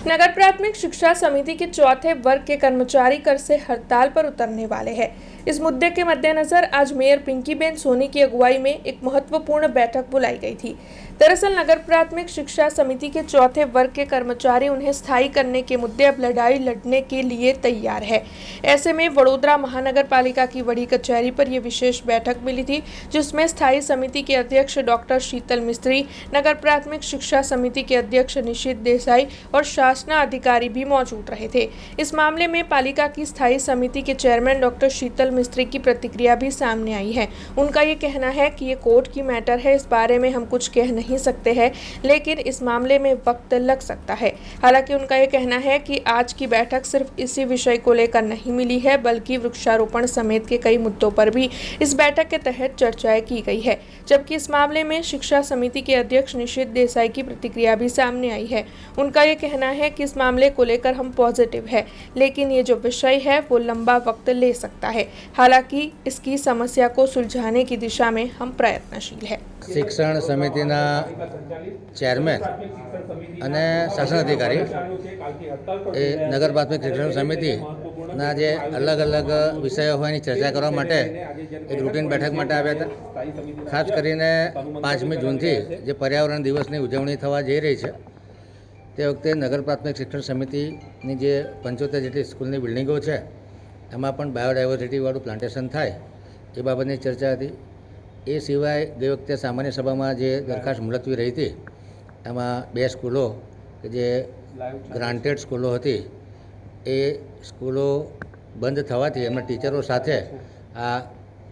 नगर प्राथमिक शिक्षा समिति के चौथे वर्ग के कर्मचारी कल से हड़ताल पर उतरने वाले हैं। इस मुद्दे के मद्देनजर आज मेयर पिंकीबेन सोनी की अगुवाई में एक महत्वपूर्ण बैठक बुलाई गई थी। दरअसल नगर प्राथमिक शिक्षा समिति के चौथे वर्ग के कर्मचारी उन्हें स्थायी करने के मुद्दे अब लड़ाई लड़ने के लिए तैयार है। ऐसे में वडोदरा महानगर पालिका की बड़ी कचहरी पर यह विशेष बैठक मिली थी, जिसमें स्थायी समिति के अध्यक्ष डॉक्टर शीतल मिस्त्री, नगर प्राथमिक शिक्षा समिति के अध्यक्ष निशित देसाई और शासनाधिकारी भी मौजूद रहे थे। इस मामले में पालिका की स्थायी समिति के चेयरमैन डॉक्टर शीतल मिस्त्री की प्रतिक्रिया भी सामने आई है। उनका ये कहना है कि ये कोर्ट की मैटर है, इस बारे में हम कुछ कह नहीं सकते हैं, लेकिन इस मामले में वक्त लग सकता है। हालांकि उनका ये कहना है कि आज की बैठक सिर्फ इसी विषय को लेकर नहीं मिली है, बल्कि वृक्षारोपण समेत के कई मुद्दों पर भी इस बैठक के तहत चर्चाएं की गई है। जबकि इस मामले में शिक्षा समिति के अध्यक्ष निशित देसाई की प्रतिक्रिया भी सामने आई है। उनका ये कहना है कि इस मामले को लेकर हम पॉजिटिव है, लेकिन ये जो विषय है वो लंबा वक्त ले सकता है। हालांकि इसकी समस्या को सुलझाने की दिशा में हम प्रयत्नशील है। शिक्षण समितिना चेरमेन અને શાસનાધિકારી એ નગર પ્રાથમિક શિક્ષણ સમિતિના જે અલગ અલગ વિષયો હોય એની ચર્ચા કરવા માટે એક રૂટીન બેઠક માટે આવ્યા હતા। ખાસ કરીને 5મી જૂનથી જે પર્યાવરણ દિવસની ઉજવણી થવા જઈ રહી છે તે વખતે નગર પ્રાથમિક શિક્ષણ સમિતિની જે 75 જેટલી સ્કૂલની બિલ્ડિંગો છે એમાં પણ બાયોડાયવર્સિટીવાળું પ્લાન્ટેશન થાય એ બાબતની ચર્ચા હતી। એ સિવાય ગઈ વખતે સામાન્ય સભામાં જે દરખાસ્ત મુલતવી રહી હતી એમાં 2 સ્કૂલો કે જે ગ્રાન્ટેડ સ્કૂલો હતી એ સ્કૂલો બંધ થવાથી એમના ટીચરો સાથે આ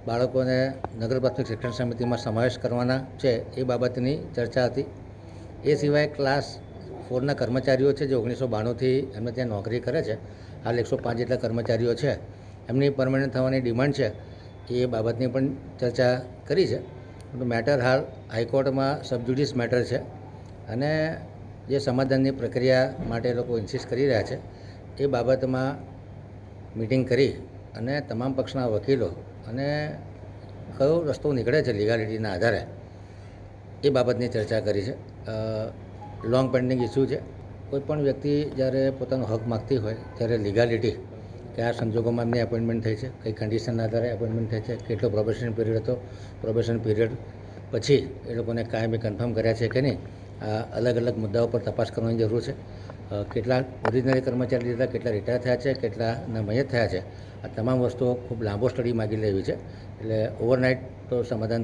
બાળકોને નગર પ્રાથમિક શિક્ષણ સમિતિમાં સમાવેશ કરવાના છે એ બાબતની ચર્ચા હતી। એ સિવાય ક્લાસ 4ના કર્મચારીઓ છે જે 1992થી એમને ત્યાં નોકરી કરે છે, હાલ 105 જેટલા કર્મચારીઓ છે, એમની પરમનન્ટ થવાની ડિમાન્ડ છે એ બાબતની પણ ચર્ચા કરી છે। મેટર હાલ હાઈકોર્ટમાં સબજુડિસ મેટર છે અને જે સમાધાનની પ્રક્રિયા માટે લોકો ઇન્સિસ્ટ કરી રહ્યા છે એ બાબતમાં મીટિંગ કરી અને તમામ પક્ષના વકીલો અને કયો રસ્તો નીકળે છે લીગાલિટીના આધારે એ બાબતની ચર્ચા કરી છે। લોંગ પેન્ડિંગ ઇસ્યુ છે। કોઈપણ વ્યક્તિ જ્યારે પોતાનો હક માગતી હોય ત્યારે લીગાલિટી કે આ સંજોગોમાં એમની એપોઇન્ટમેન્ટ થઈ છે, કઈ કન્ડિશનના આધારે એપોઇન્ટમેન્ટ થઈ છે, કેટલો પ્રોબેશન પીરિયડ હતો, પ્રોબેશન પીરિયડ પછી એ લોકોને કાયમી કન્ફર્મ કર્યા છે કે નહીં, આ અલગ અલગ મુદ્દાઓ પર તપાસ કરવાની જરૂર છે। કેટલા ઓરિજિનલ કર્મચારી લીધા, કેટલા રિટાયર થયા છે, કેટલાના મયત થયા છે, આ તમામ વસ્તુઓ ખૂબ લાંબો સ્ટડી માગી લેવી છે। એટલે ઓવરનાઇટ તો સમાધાન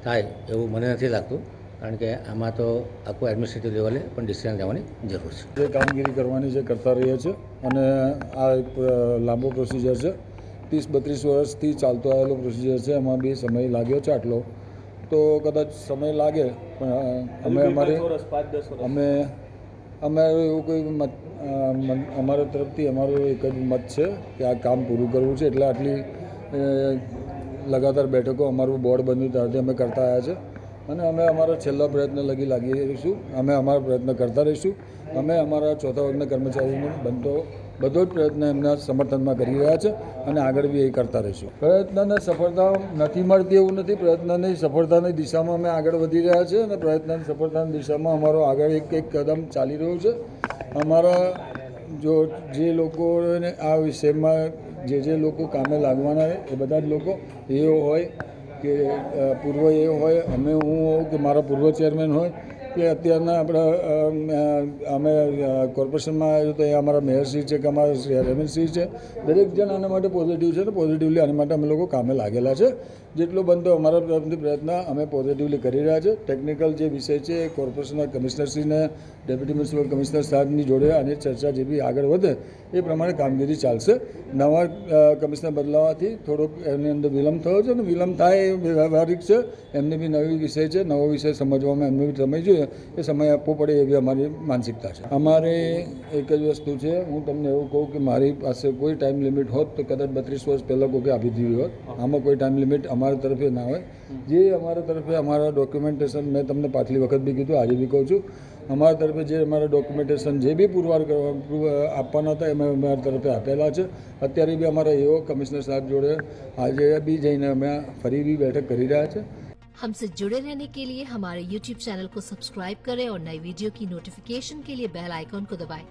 થાય એવું મને નથી લાગતું, કારણ કે આમાં તો આખું એડમિનિસ્ટ્રેટિવ લેવલે પણ ડિસિઝન લેવાની જરૂર છે। જે કામગીરી કરવાની છે કરતા રહીએ છીએ અને આ એક લાંબો પ્રોસિજર છે, 30-32 વર્ષથી ચાલતો આવેલો પ્રોસિજર છે। એમાં બી સમય લાગ્યો છે આટલો, તો કદાચ સમય લાગે પણ અમે એવું કોઈ મત અમારા તરફથી અમારો એક જ મત છે કે આ કામ પૂરું કરવું છે। એટલે આટલી લગાતાર બેઠકો અમારું બોર્ડ બન્યું ત્યારથી અમે કરતા આવ્યા છે અને અમે અમારા છેલ્લા પ્રયત્ન લાગી રહીશું। અમે અમારા પ્રયત્ન કરતા રહીશું। અમે અમારા ચોથા વર્ગના કર્મચારીનો બધો જ પ્રયત્ન એમના સમર્થનમાં કરી રહ્યા છે અને આગળ બી એ કરતા રહીશું। પ્રયત્નને સફળતા નથી મળતી એવું નથી, પ્રયત્નની સફળતાની દિશામાં અમે આગળ વધી રહ્યા છીએ અને પ્રયત્નની સફળતાની દિશામાં અમારો આગળ એક કદમ ચાલી રહ્યો છે। અમારા જે લોકોને આ વિષયમાં જે લોકો કામે લાગવાના એ બધા જ લોકો એઓ હોય કે પૂર્વ એ હોય, હું હોઉં કે મારા પૂર્વ ચેરમેન હોય કે અત્યારના અમે કોર્પોરેશનમાં આવ્યું તો એ અમારા મેયરશ્રી છે કે અમારા રેવન્યુશ્રી છે, દરેક જણ આના માટે પોઝિટિવ છે અને પોઝિટિવલી આના માટે અમે લોકો કામે લાગેલા છે। જેટલો બનતો અમારા તરફથી પ્રયત્ન અમે પોઝિટિવલી કરી રહ્યા છે। ટેકનિકલ જે વિષય છે એ કોર્પોરેશનના કમિશનરશ્રીને ડેપ્યુટી મ્યુનિસિપલ કમિશનર સાહેબની જોડે આની ચર્ચા જે બી આગળ વધે એ પ્રમાણે કામગીરી ચાલશે। નવા કમિશનર બદલાવાથી થોડોક એની અંદર વિલંબ થયો છે અને વિલંબ થાય એ વ્યવહારિક છે। એમની બી નવી વિષય છે, નવો વિષય સમજવામાં એમને બી સમય જોઈએ, એ સમય આપવો પડે એવી અમારી માનસિકતા છે। અમારે એક જ વસ્તુ છે, હું તમને એવું કહું કે મારી પાસે કોઈ ટાઈમ લિમિટ હોત તો કદાચ 32 વર્ષ પહેલાં કોઈ આપી દીધી હોત। આમાં કોઈ ટાઈમ લિમિટ અમારા તરફે ના હોય। જે અમારા તરફે અમારા ડોક્યુમેન્ટેશન મેં તમને પાછલી વખત બી કીધું, આજે બી કહું છું, અમારા તરફે જે અમારા ડોક્યુમેન્ટેશન જે બી પુરવાર આપવાના હતા એમાં અમારા તરફે આપેલા છે। અત્યારે બી અમારા એવો કમિશનર સાહેબ જોડે આજે બી જઈને અમે ફરી બી બેઠક કરી રહ્યા છે। हमसे जुड़े रहने के लिए हमारे YouTube चैनल को सब्सक्राइब करें और नई वीडियो की नोटिफिकेशन के लिए बेल आइकॉन को दबाएं।